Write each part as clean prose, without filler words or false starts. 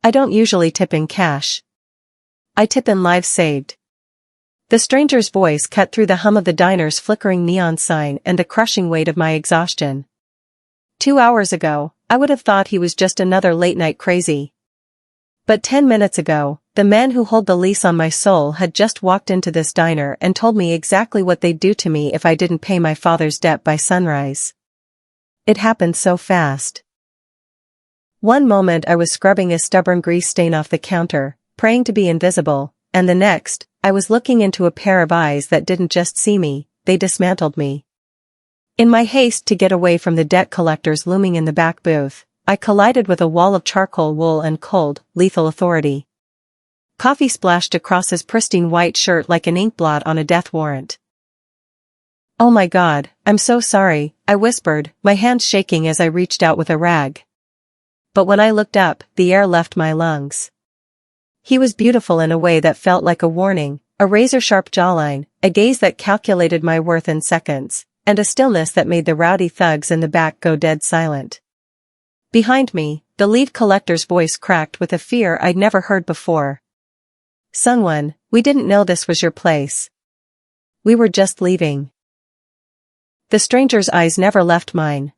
I don't usually tip in cash. I tip in lives saved. The stranger's voice cut through the hum of the diner's flickering neon sign and the crushing weight of my exhaustion. 2 hours ago, I would have thought he was just another late-night crazy. But 10 minutes ago, the man who held the lease on my soul had just walked into this diner and told me exactly what they'd do to me if I didn't pay my father's debt by sunrise. It happened so fast. One moment I was scrubbing a stubborn grease stain off the counter, praying to be invisible, and the next, I was looking into a pair of eyes that didn't just see me, they dismantled me. In my haste to get away from the debt collectors looming in the back booth, I collided with a wall of charcoal wool and cold, lethal authority. Coffee splashed across his pristine white shirt like an ink blot on a death warrant. "Oh my God, I'm so sorry," I whispered, my hands shaking as I reached out with a rag. But when I looked up, the air left my lungs. He was beautiful in a way that felt like a warning, a razor-sharp jawline, a gaze that calculated my worth in seconds, and a stillness that made the rowdy thugs in the back go dead silent. Behind me, the lead collector's voice cracked with a fear I'd never heard before. "Seung-won, we didn't know this was your place. We were just leaving." The stranger's eyes never left mine.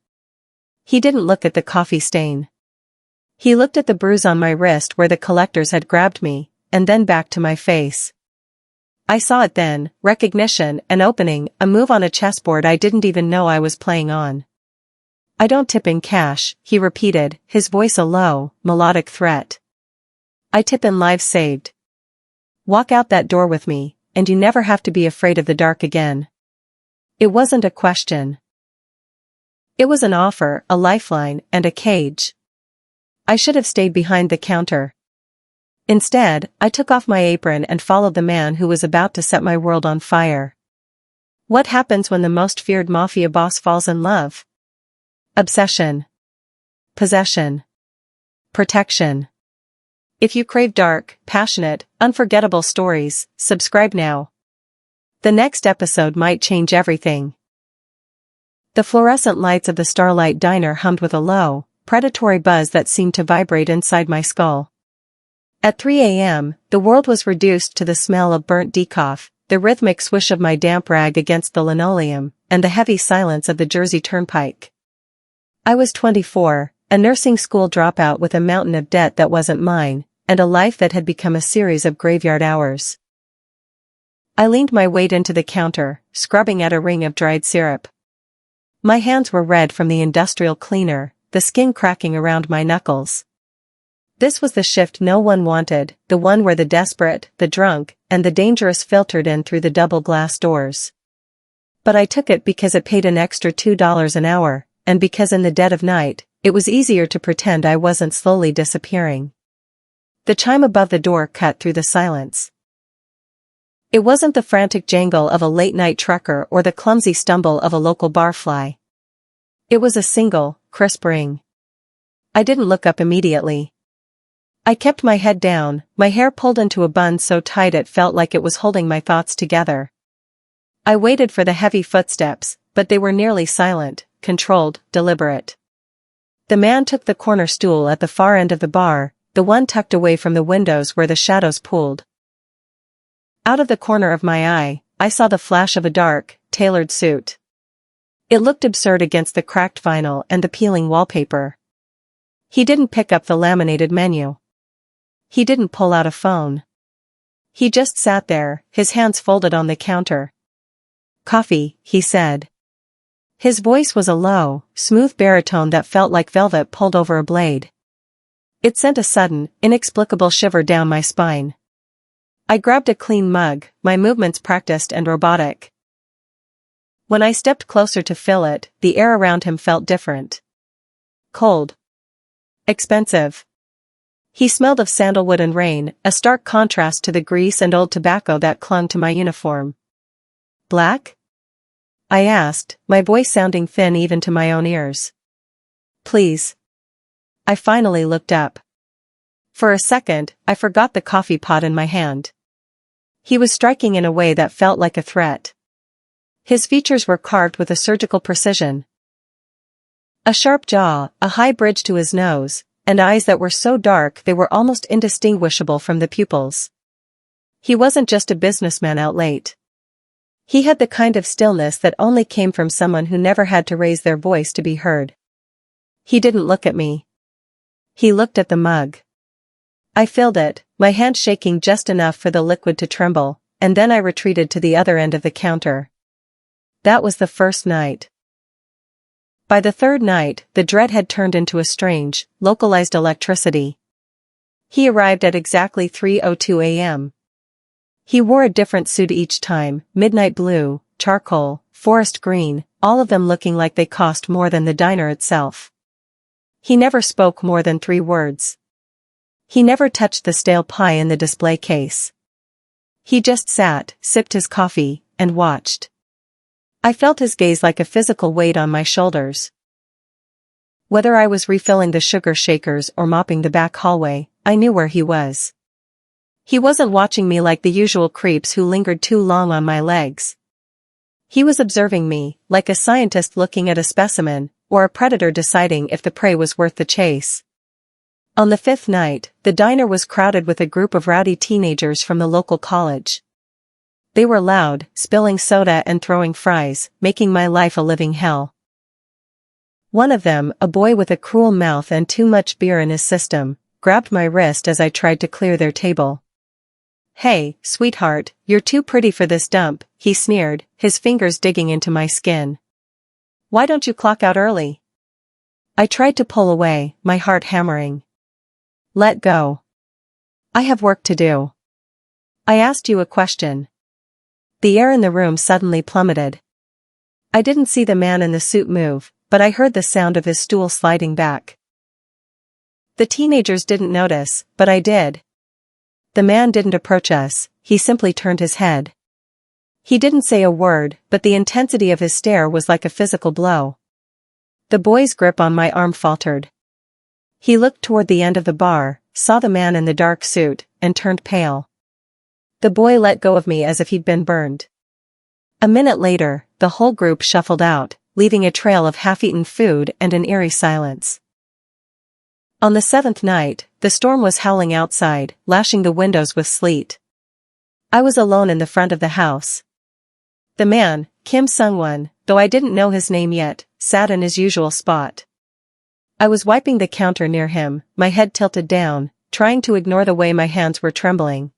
He didn't look at the coffee stain. He looked at the bruise on my wrist where the collectors had grabbed me, and then back to my face. I saw it then, recognition, an opening, a move on a chessboard I didn't even know I was playing on. "I don't tip in cash," he repeated, his voice a low, melodic threat. "I tip in lives saved. Walk out that door with me, and you never have to be afraid of the dark again." It wasn't a question. It was an offer, a lifeline, and a cage. I should have stayed behind the counter. Instead, I took off my apron and followed the man who was about to set my world on fire. What happens when the most feared mafia boss falls in love? Obsession. Possession. Protection. If you crave dark, passionate, unforgettable stories, subscribe now. The next episode might change everything. The fluorescent lights of the Starlight Diner hummed with a low, predatory buzz that seemed to vibrate inside my skull. At 3 a.m., the world was reduced to the smell of burnt decaf, the rhythmic swish of my damp rag against the linoleum, and the heavy silence of the Jersey Turnpike. I was 24, a nursing school dropout with a mountain of debt that wasn't mine, and a life that had become a series of graveyard hours. I leaned my weight into the counter, scrubbing at a ring of dried syrup. My hands were red from the industrial cleaner, the skin cracking around my knuckles. This was the shift no one wanted, the one where the desperate, the drunk, and the dangerous filtered in through the double glass doors. But I took it because it paid an extra $2 an hour, and because in the dead of night, it was easier to pretend I wasn't slowly disappearing. The chime above the door cut through the silence. It wasn't the frantic jangle of a late-night trucker or the clumsy stumble of a local barfly. It was a single, crisp ring. I didn't look up immediately. I kept my head down, my hair pulled into a bun so tight it felt like it was holding my thoughts together. I waited for the heavy footsteps, but they were nearly silent, controlled, deliberate. The man took the corner stool at the far end of the bar, the one tucked away from the windows where the shadows pooled. Out of the corner of my eye, I saw the flash of a dark, tailored suit. It looked absurd against the cracked vinyl and the peeling wallpaper. He didn't pick up the laminated menu. He didn't pull out a phone. He just sat there, his hands folded on the counter. "Coffee," he said. His voice was a low, smooth baritone that felt like velvet pulled over a blade. It sent a sudden, inexplicable shiver down my spine. I grabbed a clean mug, my movements practiced and robotic. When I stepped closer to fill it, the air around him felt different. Cold. Expensive. He smelled of sandalwood and rain, a stark contrast to the grease and old tobacco that clung to my uniform. "Black?" I asked, my voice sounding thin even to my own ears. "Please." I finally looked up. For a second, I forgot the coffee pot in my hand. He was striking in a way that felt like a threat. His features were carved with a surgical precision. A sharp jaw, a high bridge to his nose, and eyes that were so dark they were almost indistinguishable from the pupils. He wasn't just a businessman out late. He had the kind of stillness that only came from someone who never had to raise their voice to be heard. He didn't look at me. He looked at the mug. I filled it, my hand shaking just enough for the liquid to tremble, and then I retreated to the other end of the counter. That was the first night. By the third night, the dread had turned into a strange, localized electricity. He arrived at exactly 3:02 a.m. He wore a different suit each time, midnight blue, charcoal, forest green, all of them looking like they cost more than the diner itself. He never spoke more than 3 words. He never touched the stale pie in the display case. He just sat, sipped his coffee, and watched. I felt his gaze like a physical weight on my shoulders. Whether I was refilling the sugar shakers or mopping the back hallway, I knew where he was. He wasn't watching me like the usual creeps who lingered too long on my legs. He was observing me, like a scientist looking at a specimen, or a predator deciding if the prey was worth the chase. On the 5th night, the diner was crowded with a group of rowdy teenagers from the local college. They were loud, spilling soda and throwing fries, making my life a living hell. One of them, a boy with a cruel mouth and too much beer in his system, grabbed my wrist as I tried to clear their table. "Hey, sweetheart, you're too pretty for this dump," he sneered, his fingers digging into my skin. "Why don't you clock out early?" I tried to pull away, my heart hammering. "Let go. I have work to do. I asked you a question." The air in the room suddenly plummeted. I didn't see the man in the suit move, but I heard the sound of his stool sliding back. The teenagers didn't notice, but I did. The man didn't approach us, he simply turned his head. He didn't say a word, but the intensity of his stare was like a physical blow. The boy's grip on my arm faltered. He looked toward the end of the bar, saw the man in the dark suit, and turned pale. The boy let go of me as if he'd been burned. A minute later, the whole group shuffled out, leaving a trail of half-eaten food and an eerie silence. On the 7th night, the storm was howling outside, lashing the windows with sleet. I was alone in the front of the house. The man, Kim Seung-won, though I didn't know his name yet, sat in his usual spot. I was wiping the counter near him, my head tilted down, trying to ignore the way my hands were trembling.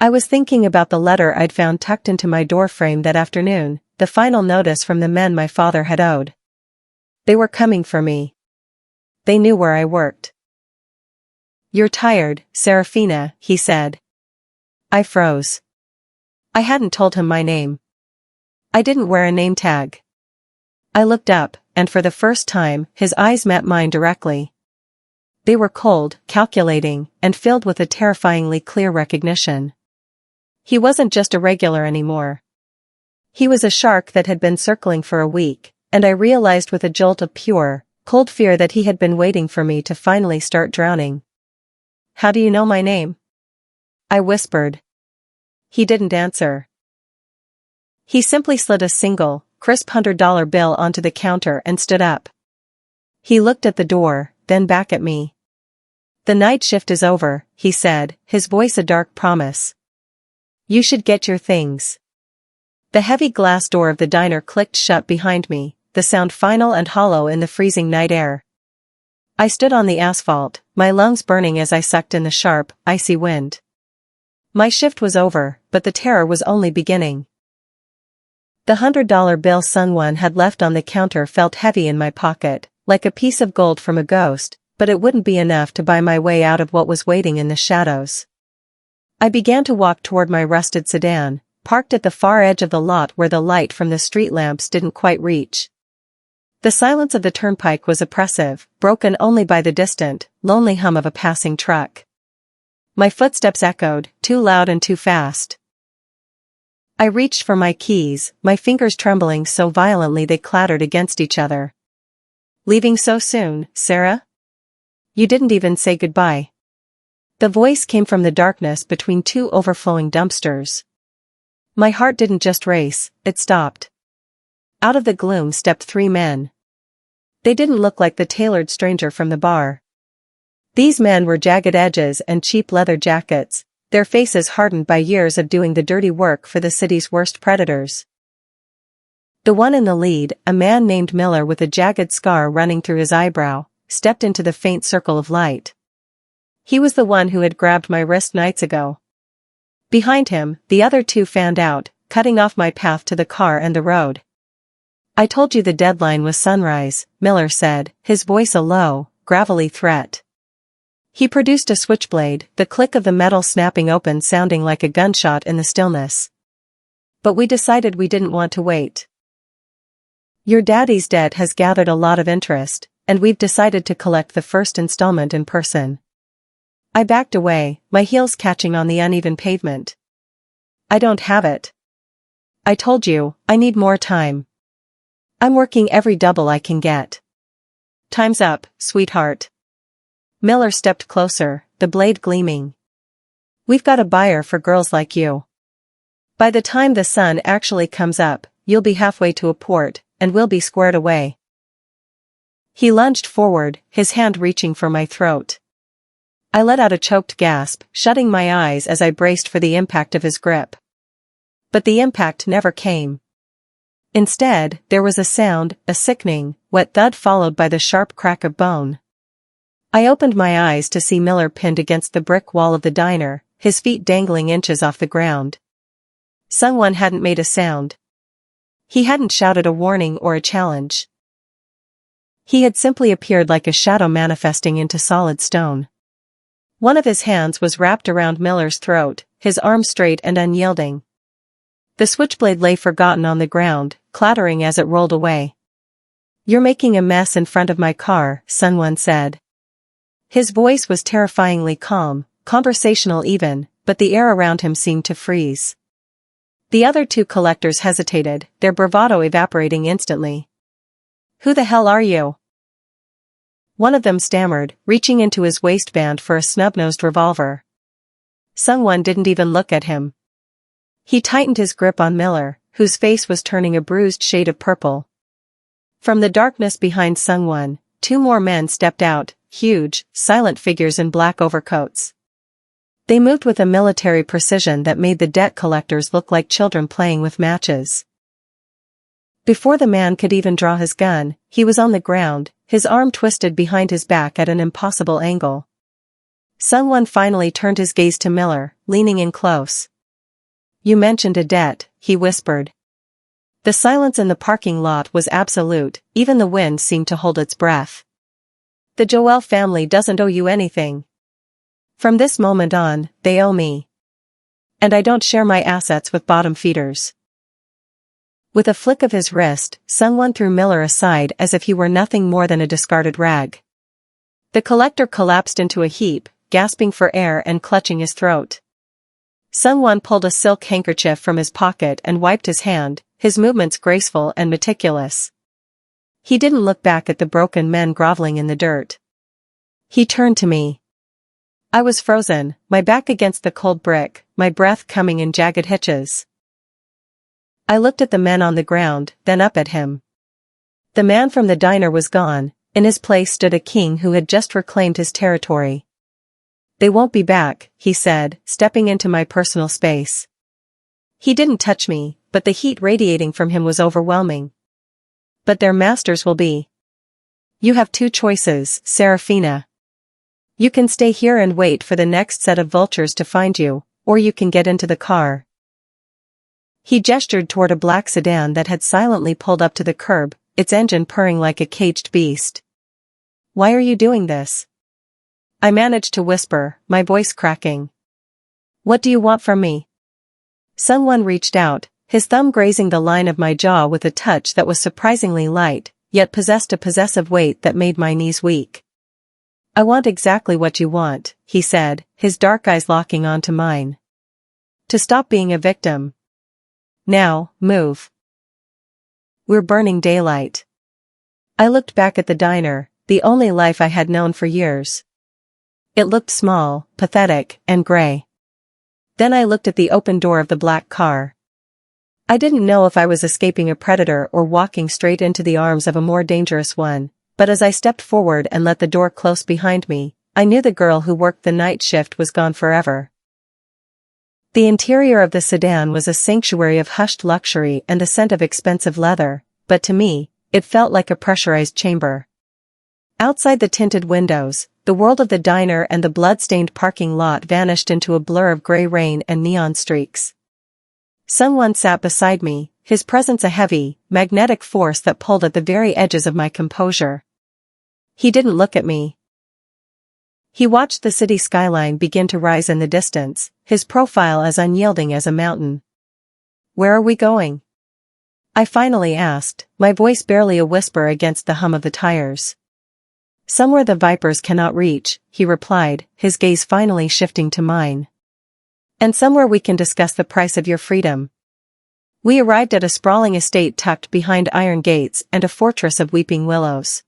I was thinking about the letter I'd found tucked into my doorframe that afternoon, the final notice from the men my father had owed. They were coming for me. They knew where I worked. "You're tired, Seraphina," he said. I froze. I hadn't told him my name. I didn't wear a name tag. I looked up, and for the first time, his eyes met mine directly. They were cold, calculating, and filled with a terrifyingly clear recognition. He wasn't just a regular anymore. He was a shark that had been circling for a week, and I realized with a jolt of pure, cold fear that he had been waiting for me to finally start drowning. "How do you know my name?" I whispered. He didn't answer. He simply slid a single, crisp $100 bill onto the counter and stood up. He looked at the door, then back at me. "The night shift is over," he said, his voice a dark promise. "You should get your things." The heavy glass door of the diner clicked shut behind me, the sound final and hollow in the freezing night air. I stood on the asphalt, my lungs burning as I sucked in the sharp, icy wind. My shift was over, but the terror was only beginning. The $100 bill Seung-won had left on the counter felt heavy in my pocket, like a piece of gold from a ghost, but it wouldn't be enough to buy my way out of what was waiting in the shadows. I began to walk toward my rusted sedan, parked at the far edge of the lot where the light from the street lamps didn't quite reach. The silence of the turnpike was oppressive, broken only by the distant, lonely hum of a passing truck. My footsteps echoed, too loud and too fast. I reached for my keys, my fingers trembling so violently they clattered against each other. "Leaving so soon, Sarah? You didn't even say goodbye." The voice came from the darkness between 2 overflowing dumpsters. My heart didn't just race, it stopped. Out of the gloom stepped 3 men. They didn't look like the tailored stranger from the bar. These men were jagged edges and cheap leather jackets, their faces hardened by years of doing the dirty work for the city's worst predators. The one in the lead, a man named Miller with a jagged scar running through his eyebrow, stepped into the faint circle of light. He was the one who had grabbed my wrist nights ago. Behind him, the other two fanned out, cutting off my path to the car and the road. "I told you the deadline was sunrise," Miller said, his voice a low, gravelly threat. He produced a switchblade, the click of the metal snapping open sounding like a gunshot in the stillness. "But we decided we didn't want to wait. Your daddy's debt has gathered a lot of interest, and we've decided to collect the first installment in person." I backed away, my heels catching on the uneven pavement. "I don't have it. I told you, I need more time. I'm working every double I can get." "Time's up, sweetheart." Miller stepped closer, the blade gleaming. "We've got a buyer for girls like you. By the time the sun actually comes up, you'll be halfway to a port, and we'll be squared away." He lunged forward, his hand reaching for my throat. I let out a choked gasp, shutting my eyes as I braced for the impact of his grip. But the impact never came. Instead, there was a sound, a sickening, wet thud followed by the sharp crack of bone. I opened my eyes to see Miller pinned against the brick wall of the diner, his feet dangling inches off the ground. Seung-won hadn't made a sound. He hadn't shouted a warning or a challenge. He had simply appeared like a shadow manifesting into solid stone. One of his hands was wrapped around Miller's throat, his arm straight and unyielding. The switchblade lay forgotten on the ground, clattering as it rolled away. "You're making a mess in front of my car," Seung-won said. His voice was terrifyingly calm, conversational even, but the air around him seemed to freeze. The other two collectors hesitated, their bravado evaporating instantly. "Who the hell are you?" one of them stammered, reaching into his waistband for a snub-nosed revolver. Seung-won didn't even look at him. He tightened his grip on Miller, whose face was turning a bruised shade of purple. From the darkness behind Seung-won, two more men stepped out, huge, silent figures in black overcoats. They moved with a military precision that made the debt collectors look like children playing with matches. Before the man could even draw his gun, he was on the ground, his arm twisted behind his back at an impossible angle. Seung-won finally turned his gaze to Miller, leaning in close. "You mentioned a debt," he whispered. The silence in the parking lot was absolute, even the wind seemed to hold its breath. "The Joelle family doesn't owe you anything. From this moment on, they owe me. And I don't share my assets with bottom feeders." With a flick of his wrist, Seung-won threw Miller aside as if he were nothing more than a discarded rag. The collector collapsed into a heap, gasping for air and clutching his throat. Seung-won pulled a silk handkerchief from his pocket and wiped his hand, his movements graceful and meticulous. He didn't look back at the broken men groveling in the dirt. He turned to me. I was frozen, my back against the cold brick, my breath coming in jagged hitches. I looked at the men on the ground, then up at him. The man from the diner was gone, in his place stood a king who had just reclaimed his territory. "They won't be back," he said, stepping into my personal space. He didn't touch me, but the heat radiating from him was overwhelming. "But their masters will be. You have two choices, Seraphina. You can stay here and wait for the next set of vultures to find you, or you can get into the car." He gestured toward a black sedan that had silently pulled up to the curb, its engine purring like a caged beast. "Why are you doing this?" I managed to whisper, my voice cracking. "What do you want from me?" Seung-won reached out, his thumb grazing the line of my jaw with a touch that was surprisingly light, yet possessed a possessive weight that made my knees weak. "I want exactly what you want," he said, his dark eyes locking onto mine. "To stop being a victim. Now, move." We're burning daylight. I looked back at the diner, the only life I had known for years. It looked small, pathetic, and gray. Then I looked at the open door of the black car. I didn't know if I was escaping a predator or walking straight into the arms of a more dangerous one, but as I stepped forward and let the door close behind me, I knew the girl who worked the night shift was gone forever. The interior of the sedan was a sanctuary of hushed luxury and a scent of expensive leather, but to me, it felt like a pressurized chamber. Outside the tinted windows, the world of the diner and the blood-stained parking lot vanished into a blur of gray rain and neon streaks. Seung-won sat beside me, his presence a heavy, magnetic force that pulled at the very edges of my composure. He didn't look at me. He watched the city skyline begin to rise in the distance, his profile as unyielding as a mountain. "Where are we going?" I finally asked, my voice barely a whisper against the hum of the tires. "Somewhere the vipers cannot reach," he replied, his gaze finally shifting to mine. "And somewhere we can discuss the price of your freedom." We arrived at a sprawling estate tucked behind iron gates and a fortress of weeping willows.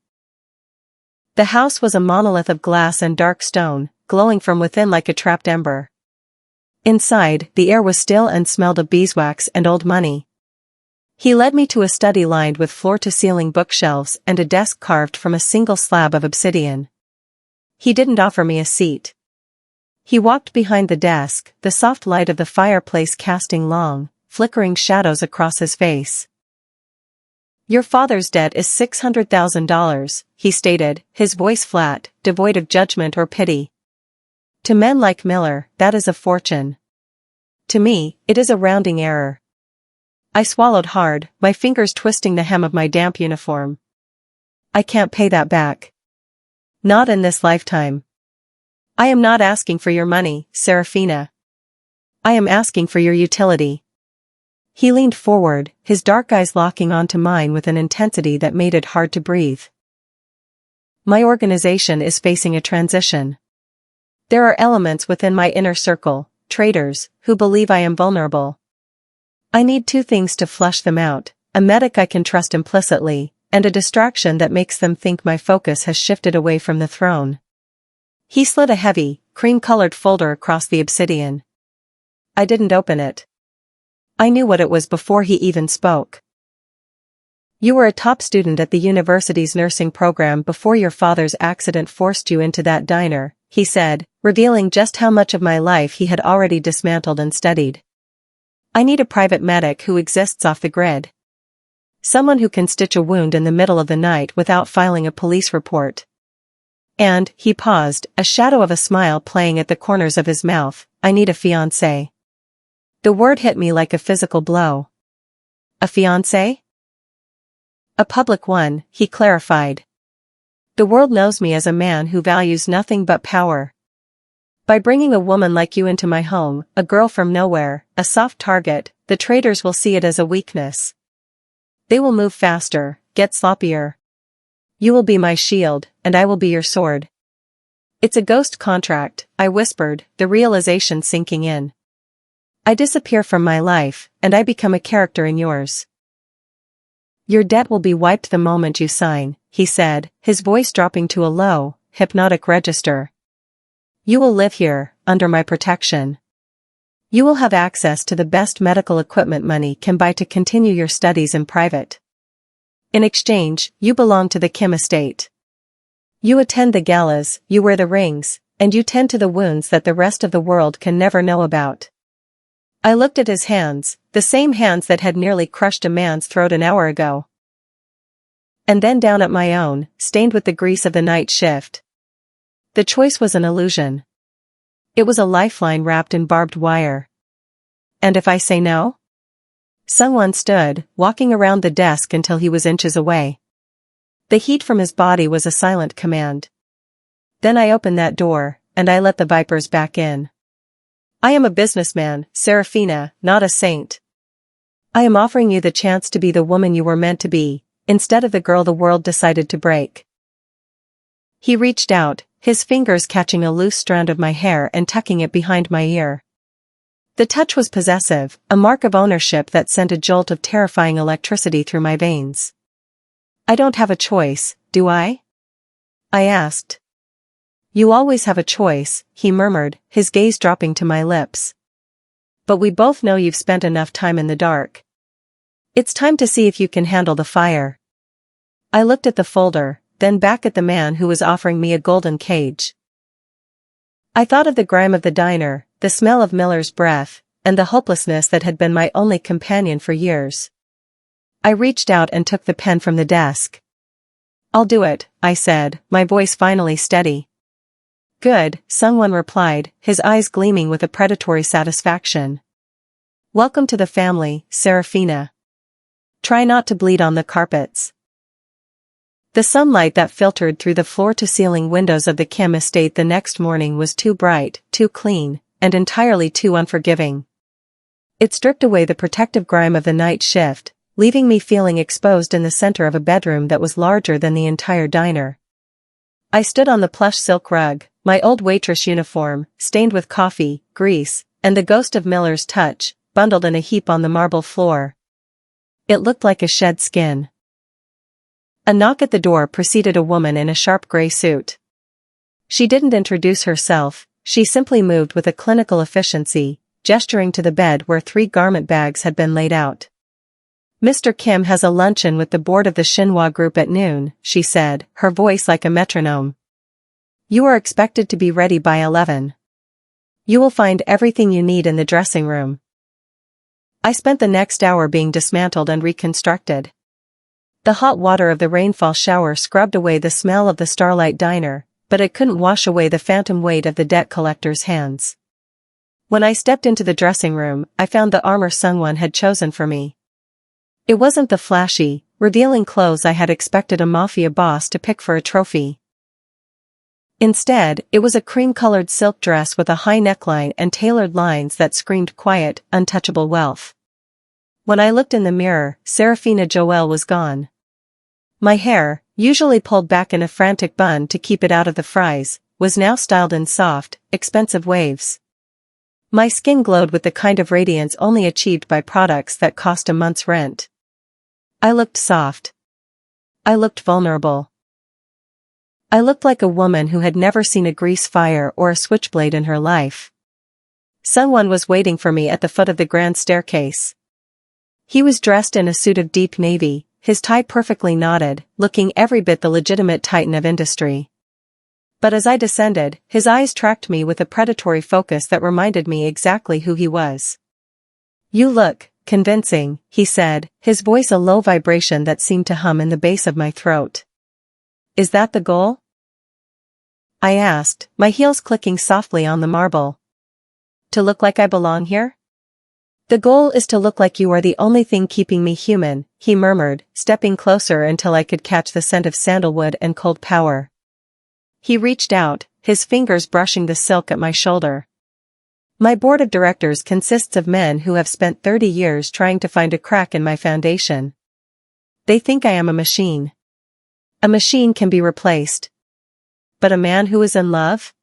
The house was a monolith of glass and dark stone, glowing from within like a trapped ember. Inside, the air was still and smelled of beeswax and old money. He led me to a study lined with floor-to-ceiling bookshelves and a desk carved from a single slab of obsidian. He didn't offer me a seat. He walked behind the desk, the soft light of the fireplace casting long, flickering shadows across his face. "Your father's debt is $600,000, he stated, his voice flat, devoid of judgment or pity. "To men like Miller, that is a fortune. To me, it is a rounding error." I swallowed hard, my fingers twisting the hem of my damp uniform. "I can't pay that back. Not in this lifetime." "I am not asking for your money, Seraphina. I am asking for your utility." He leaned forward, his dark eyes locking onto mine with an intensity that made it hard to breathe. "My organization is facing a transition. There are elements within my inner circle, traitors, who believe I am vulnerable. I need two things to flush them out, a medic I can trust implicitly, and a distraction that makes them think my focus has shifted away from the throne." He slid a heavy, cream-colored folder across the obsidian. I didn't open it. I knew what it was before he even spoke. "You were a top student at the university's nursing program before your father's accident forced you into that diner," he said, revealing just how much of my life he had already dismantled and studied. "I need a private medic who exists off the grid. Someone who can stitch a wound in the middle of the night without filing a police report. And," he paused, a shadow of a smile playing at the corners of his mouth, "I need a fiancée." The word hit me like a physical blow. "A fiancé?" "A public one," he clarified. "The world knows me as a man who values nothing but power. By bringing a woman like you into my home, a girl from nowhere, a soft target, the traitors will see it as a weakness. They will move faster, get sloppier. You will be my shield, and I will be your sword." "It's a ghost contract," I whispered, the realization sinking in. "I disappear from my life, and I become a character in yours. Your debt will be wiped the moment you sign," he said, his voice dropping to a low, hypnotic register. "You will live here, under my protection. You will have access to the best medical equipment money can buy to continue your studies in private. In exchange, you belong to the Kim estate. You attend the galas, you wear the rings, and you tend to the wounds that the rest of the world can never know about." I looked at his hands, the same hands that had nearly crushed a man's throat an hour ago. And then down at my own, stained with the grease of the night shift. The choice was an illusion. It was a lifeline wrapped in barbed wire. "And if I say no?" Seung-won stood, walking around the desk until he was inches away. The heat from his body was a silent command. "Then I opened that door, and I let the vipers back in. I am a businessman, Seraphina, not a saint. I am offering you the chance to be the woman you were meant to be, instead of the girl the world decided to break." He reached out, his fingers catching a loose strand of my hair and tucking it behind my ear. The touch was possessive, a mark of ownership that sent a jolt of terrifying electricity through my veins. "I don't have a choice, do I?" I asked. "You always have a choice," he murmured, his gaze dropping to my lips. "But we both know you've spent enough time in the dark. It's time to see if you can handle the fire." I looked at the folder, then back at the man who was offering me a golden cage. I thought of the grime of the diner, the smell of Miller's breath, and the hopelessness that had been my only companion for years. I reached out and took the pen from the desk. "I'll do it," I said, my voice finally steady. "Good," Seung-won replied, his eyes gleaming with a predatory satisfaction. "Welcome to the family, Seraphina. Try not to bleed on the carpets." The sunlight that filtered through the floor-to-ceiling windows of the Kim estate the next morning was too bright, too clean, and entirely too unforgiving. It stripped away the protective grime of the night shift, leaving me feeling exposed in the center of a bedroom that was larger than the entire diner. I stood on the plush silk rug, my old waitress uniform, stained with coffee, grease, and the ghost of Miller's touch, bundled in a heap on the marble floor. It looked like a shed skin. A knock at the door preceded a woman in a sharp gray suit. She didn't introduce herself, she simply moved with a clinical efficiency, gesturing to the bed where 3 garment bags had been laid out. "Mr. Kim has a luncheon with the board of the Shinhwa Group at noon," she said, her voice like a metronome. "You are expected to be ready by 11. You will find everything you need in the dressing room." I spent the next hour being dismantled and reconstructed. The hot water of the rainfall shower scrubbed away the smell of the Starlight Diner, but it couldn't wash away the phantom weight of the debt collector's hands. When I stepped into the dressing room, I found the armor Seung-won had chosen for me. It wasn't the flashy, revealing clothes I had expected a Mafia boss to pick for a trophy. Instead, it was a cream-colored silk dress with a high neckline and tailored lines that screamed quiet, untouchable wealth. When I looked in the mirror, Seraphina Joelle was gone. My hair, usually pulled back in a frantic bun to keep it out of the fries, was now styled in soft, expensive waves. My skin glowed with the kind of radiance only achieved by products that cost a month's rent. I looked soft. I looked vulnerable. I looked like a woman who had never seen a grease fire or a switchblade in her life. Seung-won was waiting for me at the foot of the grand staircase. He was dressed in a suit of deep navy, his tie perfectly knotted, looking every bit the legitimate titan of industry. But as I descended, his eyes tracked me with a predatory focus that reminded me exactly who he was. "You look convincing," he said, his voice a low vibration that seemed to hum in the base of my throat. "Is that the goal?" I asked, my heels clicking softly on the marble. "To look like I belong here?" "The goal is to look like you are the only thing keeping me human," he murmured, stepping closer until I could catch the scent of sandalwood and cold power. He reached out, his fingers brushing the silk at my shoulder. "My board of directors consists of men who have spent 30 years trying to find a crack in my foundation. They think I am a machine. A machine can be replaced. But a man who is in love?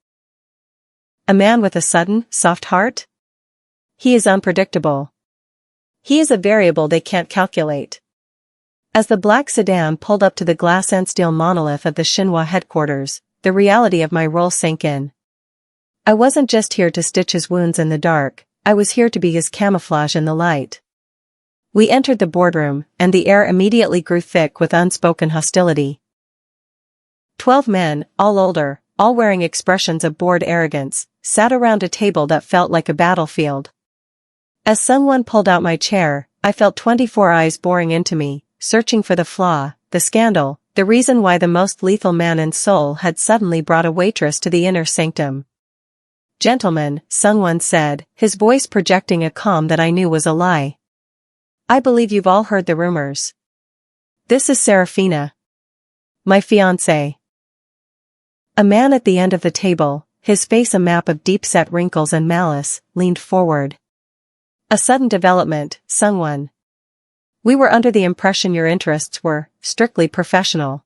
A man with a sudden, soft heart? He is unpredictable. He is a variable they can't calculate." As the black sedan pulled up to the glass and steel monolith of the Shinhwa headquarters, the reality of my role sank in. I wasn't just here to stitch his wounds in the dark, I was here to be his camouflage in the light. We entered the boardroom, and the air immediately grew thick with unspoken hostility. 12 men, all older, all wearing expressions of bored arrogance, sat around a table that felt like a battlefield. As someone pulled out my chair, I felt 24 eyes boring into me, searching for the flaw, the scandal, the reason why the most lethal man in Seoul had suddenly brought a waitress to the inner sanctum. "Gentlemen," Seung-won said, his voice projecting a calm that I knew was a lie. "I believe you've all heard the rumors. This is Seraphina. My fiancée." A man at the end of the table, his face a map of deep-set wrinkles and malice, leaned forward. "A sudden development, Seung-won. We were under the impression your interests were strictly professional."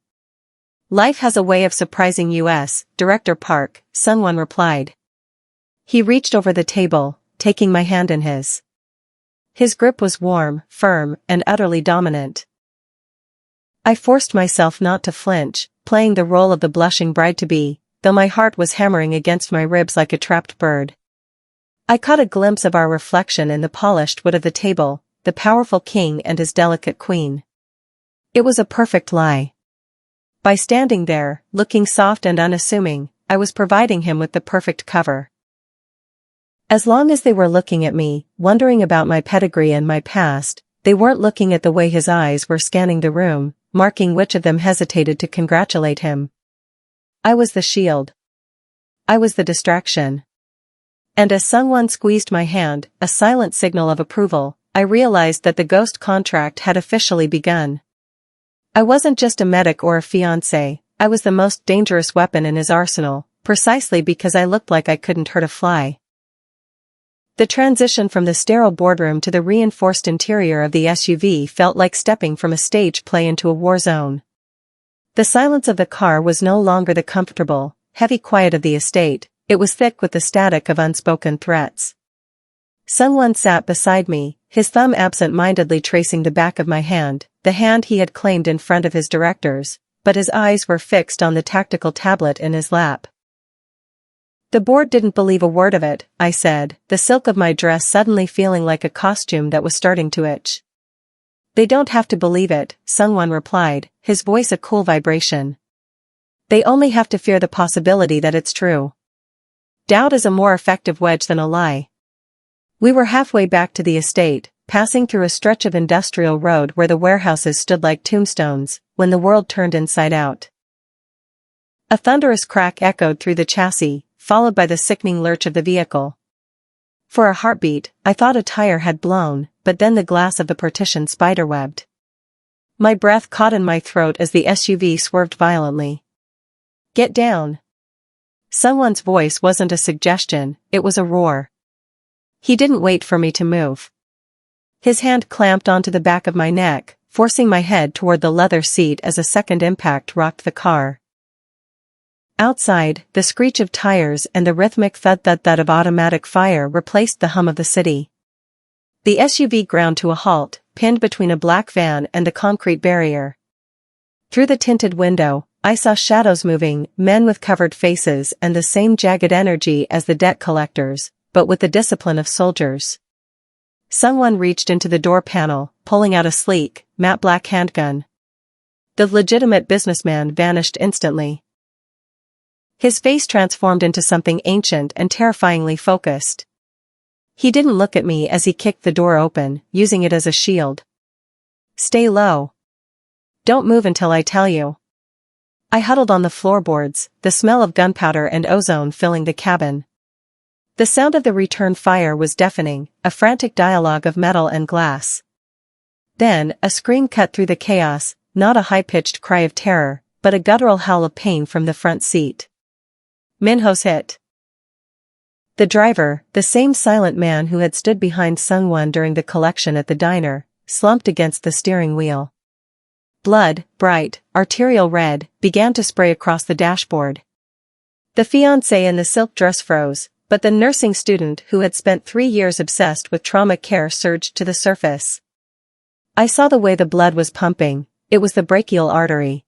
"Life has a way of surprising us, Director Park," Seung-won replied. He reached over the table, taking my hand in his. His grip was warm, firm, and utterly dominant. I forced myself not to flinch, playing the role of the blushing bride-to-be, though my heart was hammering against my ribs like a trapped bird. I caught a glimpse of our reflection in the polished wood of the table, the powerful king and his delicate queen. It was a perfect lie. By standing there, looking soft and unassuming, I was providing him with the perfect cover. As long as they were looking at me, wondering about my pedigree and my past, they weren't looking at the way his eyes were scanning the room, marking which of them hesitated to congratulate him. I was the shield. I was the distraction. And as Seung-won squeezed my hand, a silent signal of approval, I realized that the ghost contract had officially begun. I wasn't just a medic or a fiancé, I was the most dangerous weapon in his arsenal, precisely because I looked like I couldn't hurt a fly. The transition from the sterile boardroom to the reinforced interior of the SUV felt like stepping from a stage play into a war zone. The silence of the car was no longer the comfortable, heavy quiet of the estate, it was thick with the static of unspoken threats. Seung-won sat beside me, his thumb absent-mindedly tracing the back of my hand, the hand he had claimed in front of his directors, but his eyes were fixed on the tactical tablet in his lap. The board didn't believe a word of it, I said, the silk of my dress suddenly feeling like a costume that was starting to itch. They don't have to believe it, Seung-won replied, his voice a cool vibration. They only have to fear the possibility that it's true. Doubt is a more effective wedge than a lie. We were halfway back to the estate, passing through a stretch of industrial road where the warehouses stood like tombstones, when the world turned inside out. A thunderous crack echoed through the chassis, followed by the sickening lurch of the vehicle. For a heartbeat, I thought a tire had blown, but then the glass of the partition spiderwebbed. My breath caught in my throat as the SUV swerved violently. Get down. Someone's voice wasn't a suggestion, it was a roar. He didn't wait for me to move. His hand clamped onto the back of my neck, forcing my head toward the leather seat as a second impact rocked the car. Outside, the screech of tires and the rhythmic thud-thud-thud of automatic fire replaced the hum of the city. The SUV ground to a halt, pinned between a black van and the concrete barrier. Through the tinted window, I saw shadows moving, men with covered faces and the same jagged energy as the debt collectors, but with the discipline of soldiers. Seung-won reached into the door panel, pulling out a sleek, matte black handgun. The legitimate businessman vanished instantly. His face transformed into something ancient and terrifyingly focused. He didn't look at me as he kicked the door open, using it as a shield. Stay low. Don't move until I tell you. I huddled on the floorboards, the smell of gunpowder and ozone filling the cabin. The sound of the return fire was deafening, a frantic dialogue of metal and glass. Then, a scream cut through the chaos, not a high-pitched cry of terror, but a guttural howl of pain from the front seat. Minho's hit. The driver, the same silent man who had stood behind Seung-won during the collection at the diner, slumped against the steering wheel. Blood, bright, arterial red, began to spray across the dashboard. The fiancé in the silk dress froze, but the nursing student who had spent 3 years obsessed with trauma care surged to the surface. I saw the way the blood was pumping, it was the brachial artery.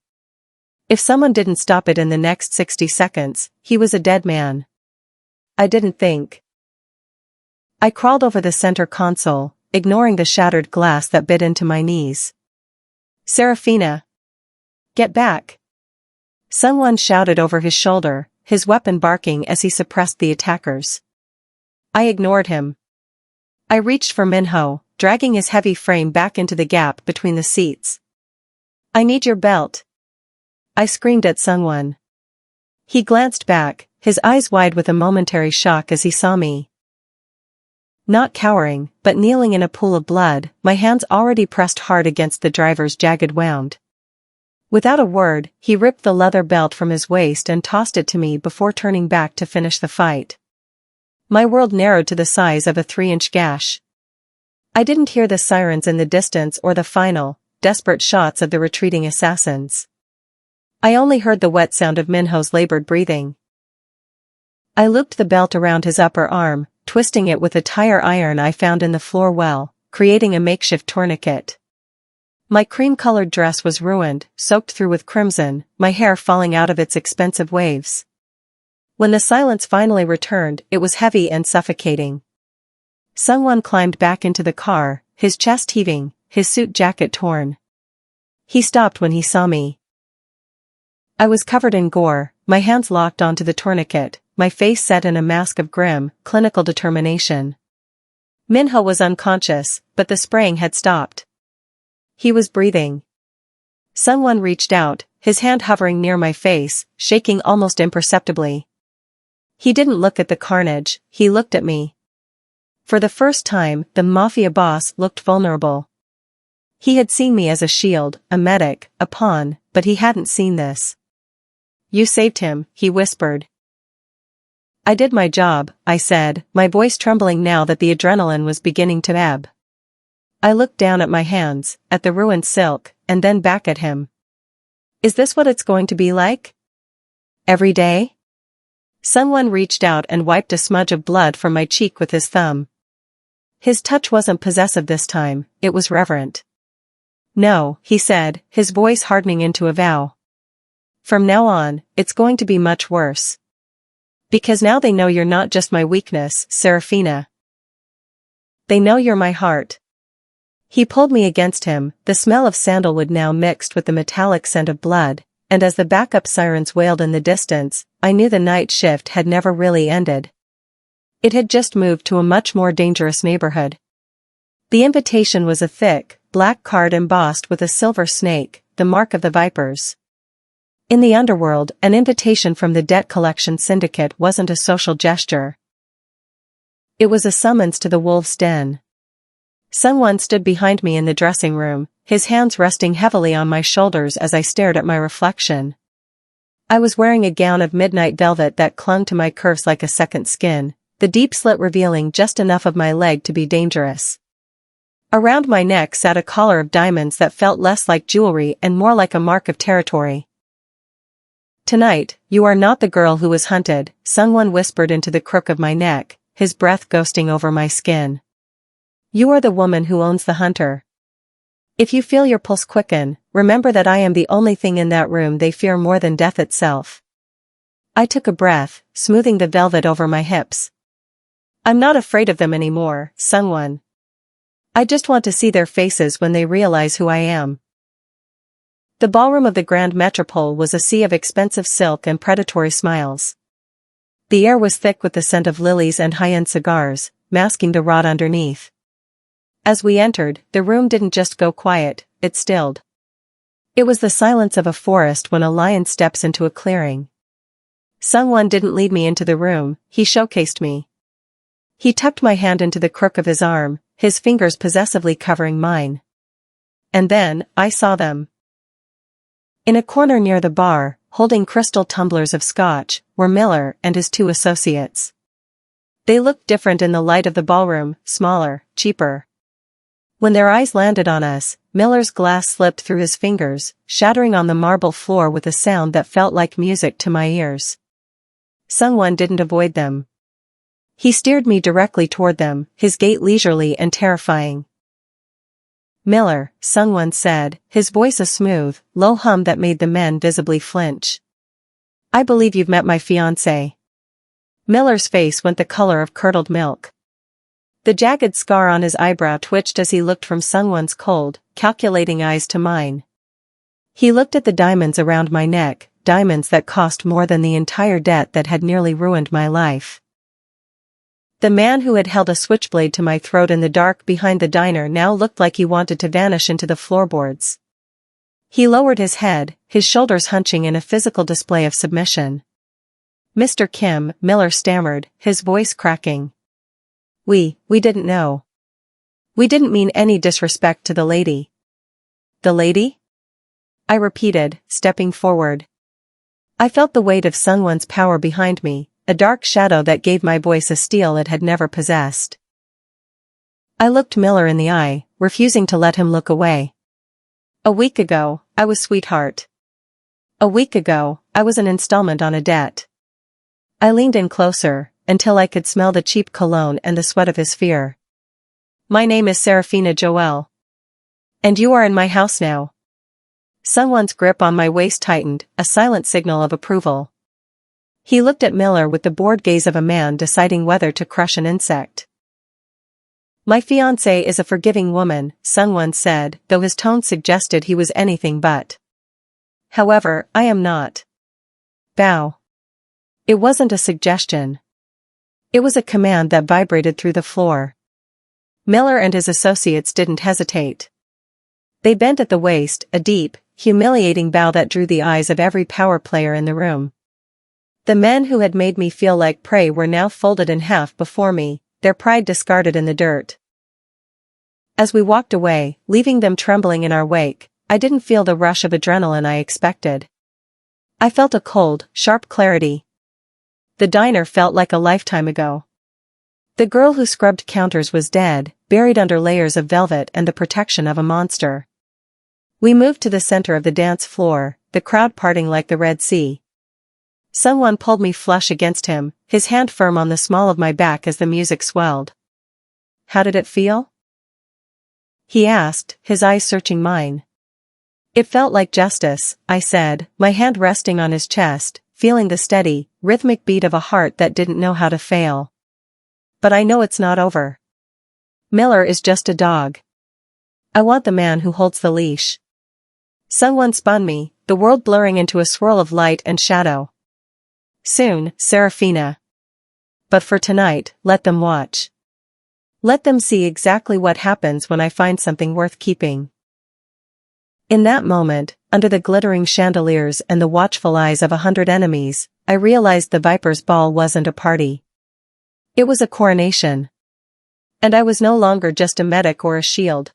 If someone didn't stop it in the next 60 seconds, he was a dead man. I didn't think. I crawled over the center console, ignoring the shattered glass that bit into my knees. Seraphina! Get back! Someone shouted over his shoulder, his weapon barking as he suppressed the attackers. I ignored him. I reached for Minho, dragging his heavy frame back into the gap between the seats. I need your belt. I screamed at Seung-won. He glanced back, his eyes wide with a momentary shock as he saw me. Not cowering, but kneeling in a pool of blood, my hands already pressed hard against the driver's jagged wound. Without a word, he ripped the leather belt from his waist and tossed it to me before turning back to finish the fight. My world narrowed to the size of a 3-inch gash. I didn't hear the sirens in the distance or the final, desperate shots of the retreating assassins. I only heard the wet sound of Minho's labored breathing. I looped the belt around his upper arm, twisting it with a tire iron I found in the floor well, creating a makeshift tourniquet. My cream-colored dress was ruined, soaked through with crimson, my hair falling out of its expensive waves. When the silence finally returned, it was heavy and suffocating. Seung-won climbed back into the car, his chest heaving, his suit jacket torn. He stopped when he saw me. I was covered in gore, my hands locked onto the tourniquet, my face set in a mask of grim, clinical determination. Minho was unconscious, but the spraying had stopped. He was breathing. Seung-won reached out, his hand hovering near my face, shaking almost imperceptibly. He didn't look at the carnage, he looked at me. For the first time, the Mafia boss looked vulnerable. He had seen me as a shield, a medic, a pawn, but he hadn't seen this. "You saved him," he whispered. "I did my job," I said, my voice trembling now that the adrenaline was beginning to ebb. I looked down at my hands, at the ruined silk, and then back at him. "Is this what it's going to be like? Every day?" Seung-won reached out and wiped a smudge of blood from my cheek with his thumb. His touch wasn't possessive this time, it was reverent. "No," he said, his voice hardening into a vow. "From now on, it's going to be much worse. Because now they know you're not just my weakness, Seraphina. They know you're my heart." He pulled me against him, the smell of sandalwood now mixed with the metallic scent of blood, and as the backup sirens wailed in the distance, I knew the night shift had never really ended. It had just moved to a much more dangerous neighborhood. The invitation was a thick, black card embossed with a silver snake, the mark of the vipers. In the underworld, an invitation from the debt collection syndicate wasn't a social gesture. It was a summons to the wolf's den. Seung-won stood behind me in the dressing room, his hands resting heavily on my shoulders as I stared at my reflection. I was wearing a gown of midnight velvet that clung to my curves like a second skin, the deep slit revealing just enough of my leg to be dangerous. Around my neck sat a collar of diamonds that felt less like jewelry and more like a mark of territory. "Tonight, you are not the girl who was hunted," Seung-won whispered into the crook of my neck, his breath ghosting over my skin. "You are the woman who owns the hunter. If you feel your pulse quicken, remember that I am the only thing in that room they fear more than death itself." I took a breath, smoothing the velvet over my hips. "I'm not afraid of them anymore, Seung-won. I just want to see their faces when they realize who I am." The ballroom of the Grand Metropole was a sea of expensive silk and predatory smiles. The air was thick with the scent of lilies and high-end cigars, masking the rot underneath. As we entered, the room didn't just go quiet, it stilled. It was the silence of a forest when a lion steps into a clearing. Seung-won didn't lead me into the room, he showcased me. He tucked my hand into the crook of his arm, his fingers possessively covering mine. And then, I saw them. In a corner near the bar, holding crystal tumblers of scotch, were Miller and his two associates. They looked different in the light of the ballroom, smaller, cheaper. When their eyes landed on us, Miller's glass slipped through his fingers, shattering on the marble floor with a sound that felt like music to my ears. Seung-won didn't avoid them. He steered me directly toward them, his gait leisurely and terrifying. "Miller," Seung-won said, his voice a smooth, low hum that made the men visibly flinch. "I believe you've met my fiancée." Miller's face went the color of curdled milk. The jagged scar on his eyebrow twitched as he looked from Seung-won's cold, calculating eyes to mine. He looked at the diamonds around my neck, diamonds that cost more than the entire debt that had nearly ruined my life. The man who had held a switchblade to my throat in the dark behind the diner now looked like he wanted to vanish into the floorboards. He lowered his head, his shoulders hunching in a physical display of submission. "Mr. Kim," Miller stammered, his voice cracking. We didn't know. We didn't mean any disrespect to the lady." "The lady?" I repeated, stepping forward. I felt the weight of Seung-won's power behind me, a dark shadow that gave my voice a steel it had never possessed. I looked Miller in the eye, refusing to let him look away. "A week ago, I was sweetheart. A week ago, I was an installment on a debt." I leaned in closer, until I could smell the cheap cologne and the sweat of his fear. "My name is Seraphina Joelle. And you are in my house now." Seung-won's grip on my waist tightened, a silent signal of approval. He looked at Miller with the bored gaze of a man deciding whether to crush an insect. "My fiancée is a forgiving woman," Seung-won said, though his tone suggested he was anything but. "However, I am not. Bow. It wasn't a suggestion. It was a command that vibrated through the floor. Miller and his associates didn't hesitate. They bent at the waist, a deep, humiliating bow that drew the eyes of every power player in the room. The men who had made me feel like prey were now folded in half before me, their pride discarded in the dirt. As we walked away, leaving them trembling in our wake, I didn't feel the rush of adrenaline I expected. I felt a cold, sharp clarity. The diner felt like a lifetime ago. The girl who scrubbed counters was dead, buried under layers of velvet and the protection of a monster. We moved to the center of the dance floor, the crowd parting like the Red Sea. Someone pulled me flush against him, his hand firm on the small of my back as the music swelled. "How did it feel?" he asked, his eyes searching mine. "It felt like justice," I said, my hand resting on his chest, feeling the steady, rhythmic beat of a heart that didn't know how to fail. "But I know it's not over. Miller is just a dog. I want the man who holds the leash." Someone spun me, the world blurring into a swirl of light and shadow. "Soon, Seraphina. But for tonight, let them watch. Let them see exactly what happens when I find something worth keeping." In that moment, under the glittering chandeliers and the watchful eyes of 100 enemies, I realized the Viper's Ball wasn't a party. It was a coronation. And I was no longer just a medic or a shield.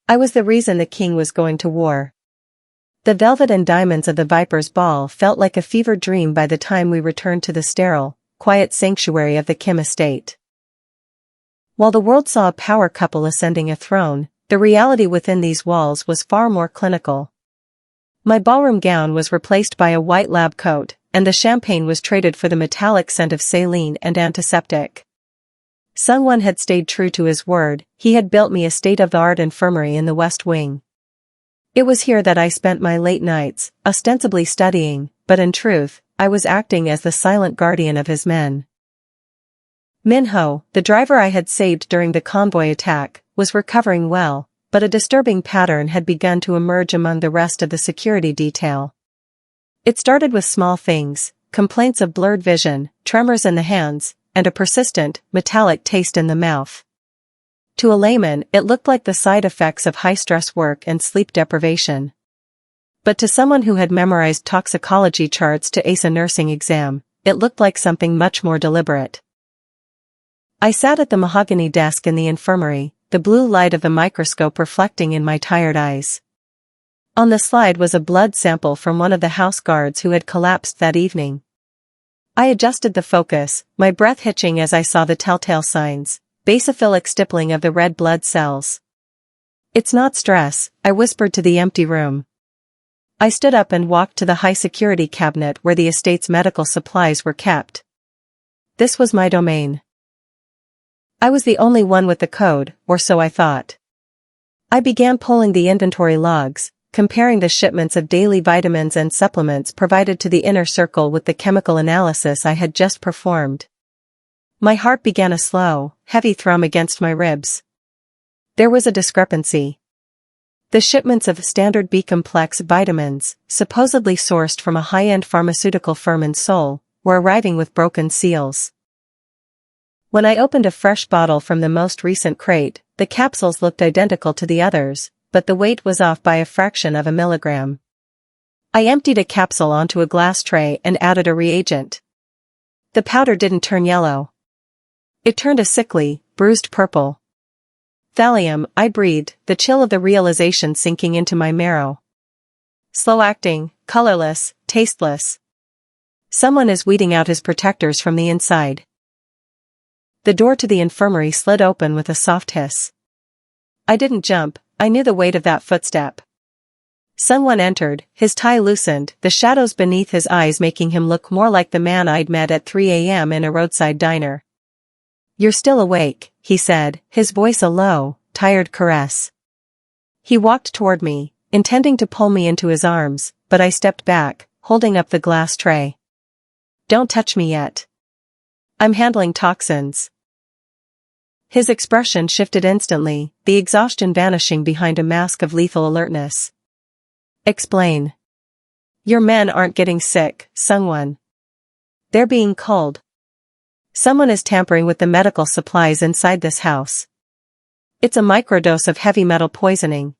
I was the reason the king was going to war. The velvet and diamonds of the Viper's Ball felt like a fever dream by the time we returned to the sterile, quiet sanctuary of the Kim estate. While the world saw a power couple ascending a throne, the reality within these walls was far more clinical. My ballroom gown was replaced by a white lab coat, and the champagne was traded for the metallic scent of saline and antiseptic. Someone had stayed true to his word, he had built me a state-of-the-art infirmary in the West Wing. It was here that I spent my late nights, ostensibly studying, but in truth, I was acting as the silent guardian of his men. Min-ho, the driver I had saved during the convoy attack, was recovering well, but a disturbing pattern had begun to emerge among the rest of the security detail. It started with small things, complaints of blurred vision, tremors in the hands, and a persistent, metallic taste in the mouth. To a layman, it looked like the side effects of high-stress work and sleep deprivation. But to someone who had memorized toxicology charts to ace a nursing exam, it looked like something much more deliberate. I sat at the mahogany desk in the infirmary, the blue light of the microscope reflecting in my tired eyes. On the slide was a blood sample from one of the house guards who had collapsed that evening. I adjusted the focus, my breath hitching as I saw the telltale signs, basophilic stippling of the red blood cells. "It's not stress," I whispered to the empty room. I stood up and walked to the high-security cabinet where the estate's medical supplies were kept. This was my domain. I was the only one with the code, or so I thought. I began pulling the inventory logs, comparing the shipments of daily vitamins and supplements provided to the inner circle with the chemical analysis I had just performed. My heart began a slow, heavy thrum against my ribs. There was a discrepancy. The shipments of standard B-complex vitamins, supposedly sourced from a high-end pharmaceutical firm in Seoul, were arriving with broken seals. When I opened a fresh bottle from the most recent crate, the capsules looked identical to the others, but the weight was off by a fraction of a milligram. I emptied a capsule onto a glass tray and added a reagent. The powder didn't turn yellow. It turned a sickly, bruised purple. Thallium, I breathed, the chill of the realization sinking into my marrow. Slow-acting, colorless, tasteless. Someone is weeding out his protectors from the inside. The door to the infirmary slid open with a soft hiss. I didn't jump, I knew the weight of that footstep. Someone entered, his tie loosened, the shadows beneath his eyes making him look more like the man I'd met at 3 a.m. in a roadside diner. "You're still awake," he said, his voice a low, tired caress. He walked toward me, intending to pull me into his arms, but I stepped back, holding up the glass tray. "Don't touch me yet. I'm handling toxins." His expression shifted instantly, the exhaustion vanishing behind a mask of lethal alertness. "Explain." Your men aren't getting sick, Seung-won. They're being culled. Someone is tampering with the medical supplies inside this house. It's a microdose of heavy metal poisoning.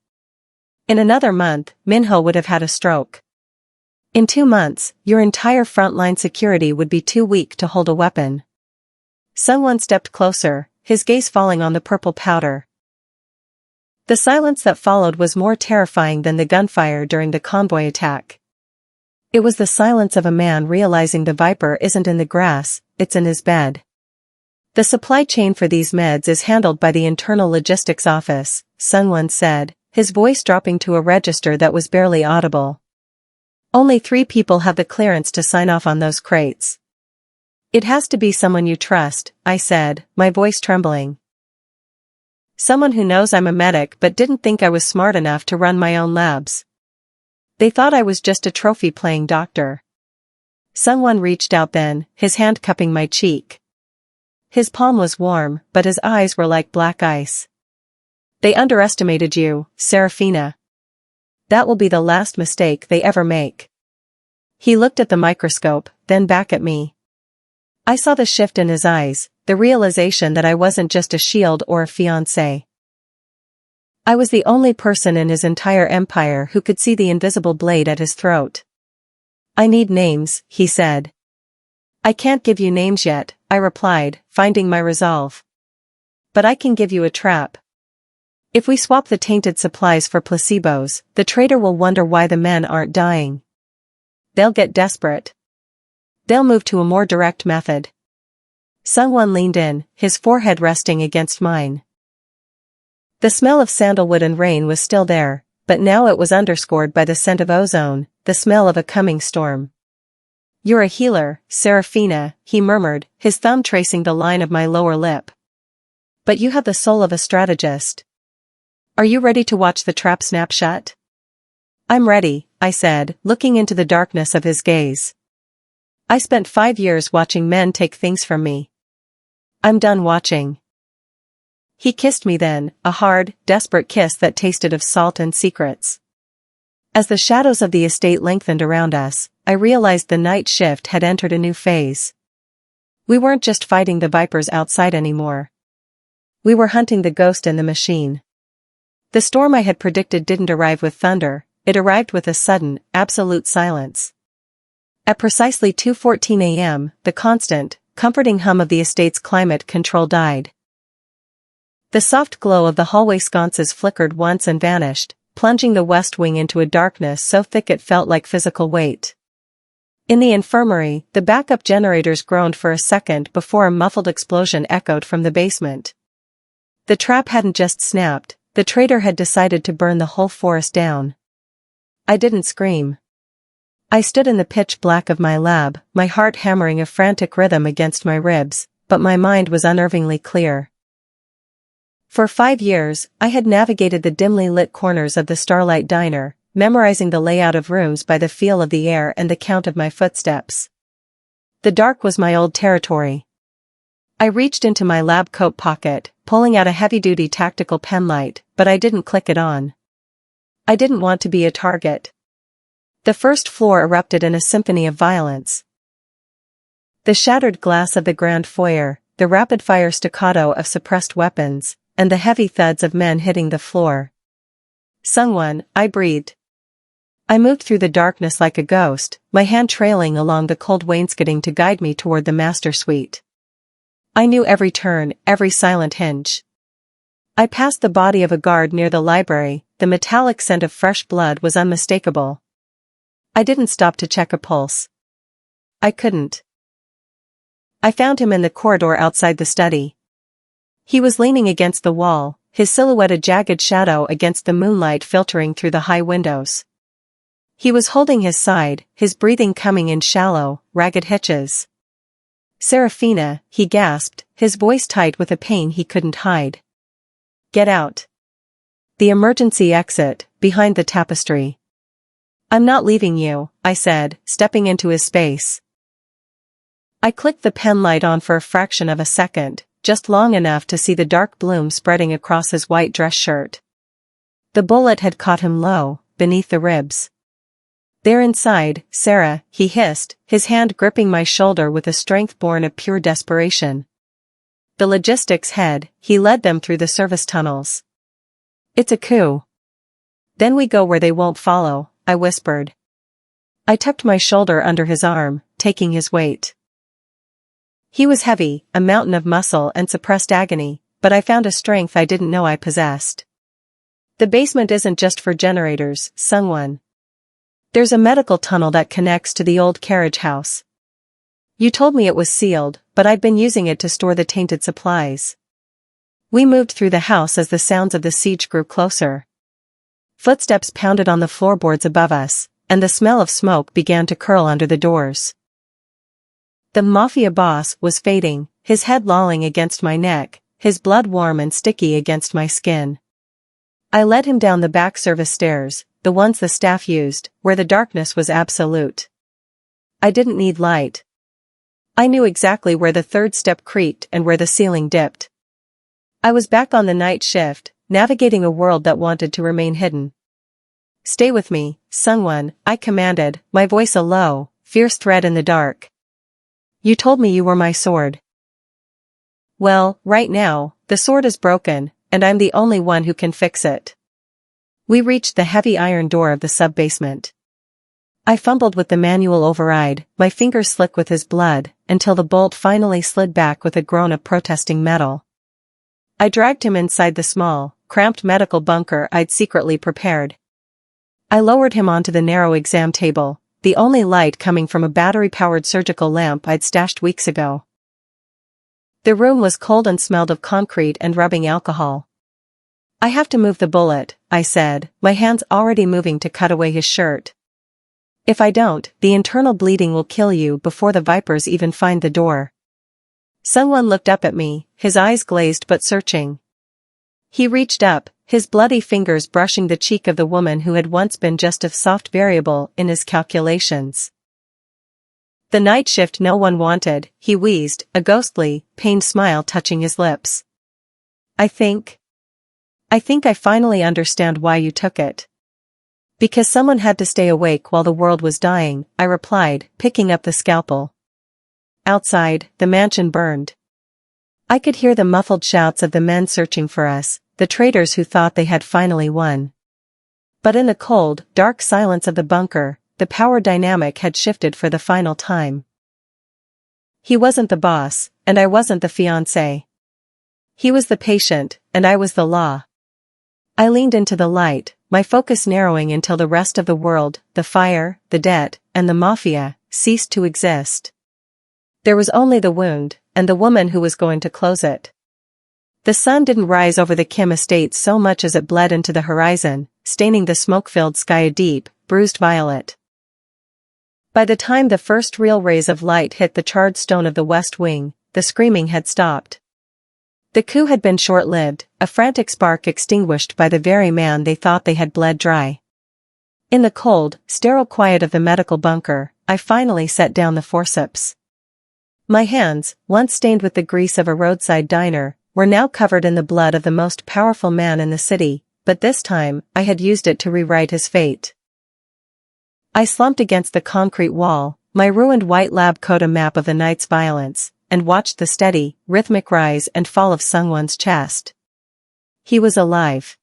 In another month, Minho would have had a stroke. In 2 months, your entire frontline security would be too weak to hold a weapon. Seung-won stepped closer, his gaze falling on the purple powder. The silence that followed was more terrifying than the gunfire during the convoy attack. It was the silence of a man realizing the viper isn't in the grass, it's in his bed. The supply chain for these meds is handled by the Internal Logistics Office, Seung-won said, his voice dropping to a register that was barely audible. Only 3 people have the clearance to sign off on those crates. It has to be someone you trust, I said, my voice trembling. Someone who knows I'm a medic but didn't think I was smart enough to run my own labs. They thought I was just a trophy-playing doctor. Seung-won reached out then, his hand cupping my cheek. His palm was warm, but his eyes were like black ice. They underestimated you, Seraphina. That will be the last mistake they ever make. He looked at the microscope, then back at me. I saw the shift in his eyes, the realization that I wasn't just a shield or a fiancée. I was the only person in his entire empire who could see the invisible blade at his throat. I need names, he said. I can't give you names yet, I replied, finding my resolve. But I can give you a trap. If we swap the tainted supplies for placebos, the traitor will wonder why the men aren't dying. They'll get desperate. They'll move to a more direct method. Seung-won leaned in, his forehead resting against mine. The smell of sandalwood and rain was still there, but now it was underscored by the scent of ozone, the smell of a coming storm. You're a healer, Seraphina, he murmured, his thumb tracing the line of my lower lip. But you have the soul of a strategist. Are you ready to watch the trap snap shut? I'm ready, I said, looking into the darkness of his gaze. I spent 5 years watching men take things from me. I'm done watching. He kissed me then, a hard, desperate kiss that tasted of salt and secrets. As the shadows of the estate lengthened around us, I realized the night shift had entered a new phase. We weren't just fighting the vipers outside anymore. We were hunting the ghost in the machine. The storm I had predicted didn't arrive with thunder, it arrived with a sudden, absolute silence. At precisely 2:14 a.m., the constant, comforting hum of the estate's climate control died. The soft glow of the hallway sconces flickered once and vanished, plunging the west wing into a darkness so thick it felt like physical weight. In the infirmary, the backup generators groaned for a second before a muffled explosion echoed from the basement. The trap hadn't just snapped, the traitor had decided to burn the whole forest down. I didn't scream. I stood in the pitch black of my lab, my heart hammering a frantic rhythm against my ribs, but my mind was unnervingly clear. For 5 years, I had navigated the dimly lit corners of the Starlight Diner, memorizing the layout of rooms by the feel of the air and the count of my footsteps. The dark was my old territory. I reached into my lab coat pocket, pulling out a heavy-duty tactical penlight, but I didn't click it on. I didn't want to be a target. The first floor erupted in a symphony of violence. The shattered glass of the grand foyer, the rapid-fire staccato of suppressed weapons, and the heavy thuds of men hitting the floor. Seung-won, I breathed. I moved through the darkness like a ghost, my hand trailing along the cold wainscoting to guide me toward the master suite. I knew every turn, every silent hinge. I passed the body of a guard near the library, the metallic scent of fresh blood was unmistakable. I didn't stop to check a pulse. I couldn't. I found him in the corridor outside the study. He was leaning against the wall, his silhouette a jagged shadow against the moonlight filtering through the high windows. He was holding his side, his breathing coming in shallow, ragged hitches. Seraphina, he gasped, his voice tight with a pain he couldn't hide. Get out. The emergency exit, behind the tapestry. I'm not leaving you, I said, stepping into his space. I clicked the pen light on for a fraction of a second, just long enough to see the dark bloom spreading across his white dress shirt. The bullet had caught him low, beneath the ribs. "They're inside, Sarah," he hissed, his hand gripping my shoulder with a strength born of pure desperation. The logistics head, he led them through the service tunnels. "It's a coup. Then we go where they won't follow," I whispered. I tucked my shoulder under his arm, taking his weight. He was heavy, a mountain of muscle and suppressed agony, but I found a strength I didn't know I possessed. "The basement isn't just for generators, Seung-won. There's a medical tunnel that connects to the old carriage house. You told me it was sealed, but I'd been using it to store the tainted supplies." We moved through the house as the sounds of the siege grew closer. Footsteps pounded on the floorboards above us, and the smell of smoke began to curl under the doors. The Mafia boss was fading, his head lolling against my neck, his blood warm and sticky against my skin. I led him down the back service stairs, the ones the staff used, where the darkness was absolute. I didn't need light. I knew exactly where the third step creaked and where the ceiling dipped. I was back on the night shift, navigating a world that wanted to remain hidden. "Stay with me, Seung-won," I commanded, my voice a low, fierce threat in the dark. "You told me you were my sword. Well, right now, the sword is broken, and I'm the only one who can fix it." We reached the heavy iron door of the sub-basement. I fumbled with the manual override, my fingers slick with his blood, until the bolt finally slid back with a groan of protesting metal. I dragged him inside the small, cramped medical bunker I'd secretly prepared. I lowered him onto the narrow exam table, the only light coming from a battery-powered surgical lamp I'd stashed weeks ago. The room was cold and smelled of concrete and rubbing alcohol. "I have to move the bullet," I said, my hands already moving to cut away his shirt. "If I don't, the internal bleeding will kill you before the vipers even find the door." Someone looked up at me, his eyes glazed but searching. He reached up, his bloody fingers brushing the cheek of the woman who had once been just a soft variable in his calculations. "The night shift no one wanted," he wheezed, a ghostly, pained smile touching his lips. I think I finally understand why you took it." "Because someone had to stay awake while the world was dying," I replied, picking up the scalpel. Outside, the mansion burned. I could hear the muffled shouts of the men searching for us, the traitors who thought they had finally won. But in the cold, dark silence of the bunker, the power dynamic had shifted for the final time. He wasn't the boss, and I wasn't the fiancée. He was the patient, and I was the law. I leaned into the light, my focus narrowing until the rest of the world, the fire, the debt, and the Mafia, ceased to exist. There was only the wound, and the woman who was going to close it. The sun didn't rise over the Kim estate so much as it bled into the horizon, staining the smoke-filled sky a deep, bruised violet. By the time the first real rays of light hit the charred stone of the west wing, the screaming had stopped. The coup had been short-lived, a frantic spark extinguished by the very man they thought they had bled dry. In the cold, sterile quiet of the medical bunker, I finally set down the forceps. My hands, once stained with the grease of a roadside diner, were now covered in the blood of the most powerful man in the city, but this time, I had used it to rewrite his fate. I slumped against the concrete wall, my ruined white lab coat a map of the night's violence, and watched the steady, rhythmic rise and fall of Seung-won's chest. He was alive.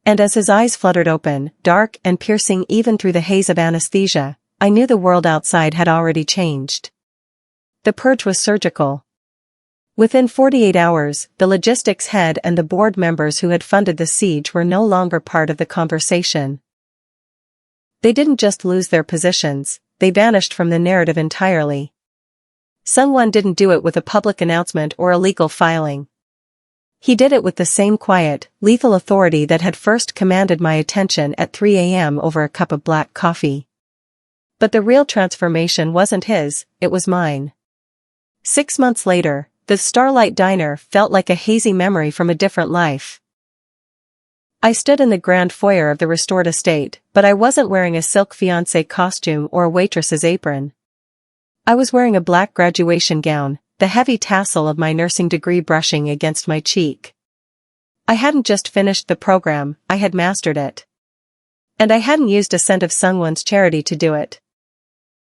And as his eyes fluttered open, dark and piercing even through the haze of anesthesia, I knew the world outside had already changed. The purge was surgical. Within 48 hours, the logistics head and the board members who had funded the siege were no longer part of the conversation. They didn't just lose their positions, they vanished from the narrative entirely. Seung-won didn't do it with a public announcement or a legal filing. He did it with the same quiet, lethal authority that had first commanded my attention at 3 a.m. over a cup of black coffee. But the real transformation wasn't his, it was mine. 6 months later, the Starlight Diner felt like a hazy memory from a different life. I stood in the grand foyer of the restored estate, but I wasn't wearing a silk fiancé costume or a waitress's apron. I was wearing a black graduation gown, the heavy tassel of my nursing degree brushing against my cheek. I hadn't just finished the program, I had mastered it. And I hadn't used a cent of Seung-won's charity to do it.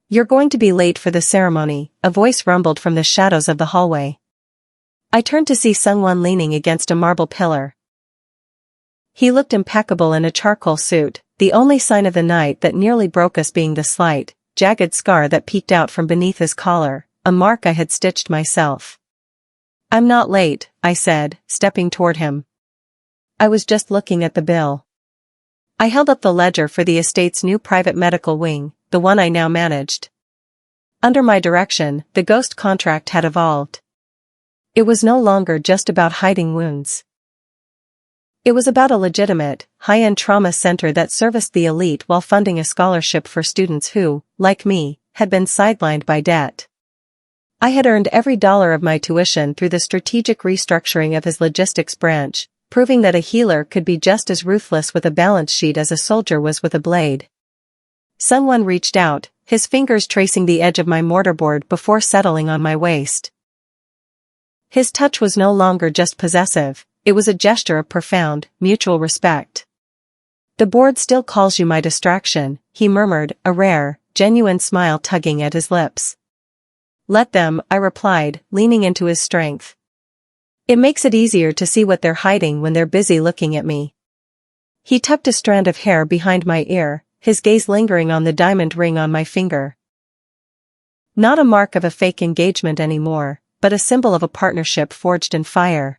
"You're going to be late for the ceremony," a voice rumbled from the shadows of the hallway. I turned to see Seung-won leaning against a marble pillar. He looked impeccable in a charcoal suit, the only sign of the night that nearly broke us being the slight, jagged scar that peeked out from beneath his collar, a mark I had stitched myself. "I'm not late," I said, stepping toward him. "I was just looking at the bill." I held up the ledger for the estate's new private medical wing, the one I now managed. Under my direction, the ghost contract had evolved. It was no longer just about hiding wounds. It was about a legitimate, high-end trauma center that serviced the elite while funding a scholarship for students who, like me, had been sidelined by debt. I had earned every dollar of my tuition through the strategic restructuring of his logistics branch, proving that a healer could be just as ruthless with a balance sheet as a soldier was with a blade. Someone reached out, his fingers tracing the edge of my mortarboard before settling on my waist. His touch was no longer just possessive, it was a gesture of profound, mutual respect. "The board still calls you my distraction," he murmured, a rare, genuine smile tugging at his lips. "Let them," I replied, leaning into his strength. "It makes it easier to see what they're hiding when they're busy looking at me." He tucked a strand of hair behind my ear, his gaze lingering on the diamond ring on my finger. Not a mark of a fake engagement anymore, but a symbol of a partnership forged in fire.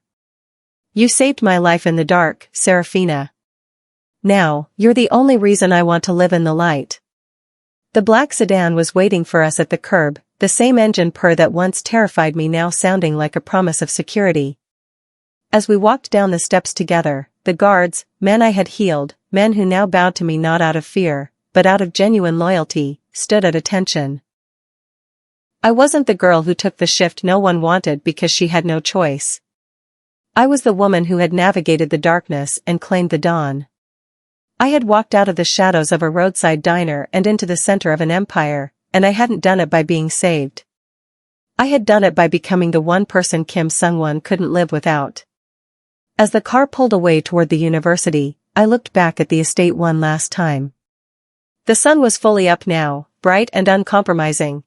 "You saved my life in the dark, Seraphina. Now, you're the only reason I want to live in the light." The black sedan was waiting for us at the curb, the same engine purr that once terrified me now sounding like a promise of security. As we walked down the steps together, the guards, men I had healed, men who now bowed to me not out of fear, but out of genuine loyalty, stood at attention. I wasn't the girl who took the shift no one wanted because she had no choice. I was the woman who had navigated the darkness and claimed the dawn. I had walked out of the shadows of a roadside diner and into the center of an empire, and I hadn't done it by being saved. I had done it by becoming the one person Kim Seung-won couldn't live without. As the car pulled away toward the university, I looked back at the estate one last time. The sun was fully up now, bright and uncompromising.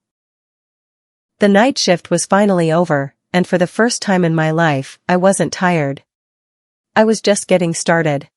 The night shift was finally over, and for the first time in my life, I wasn't tired. I was just getting started.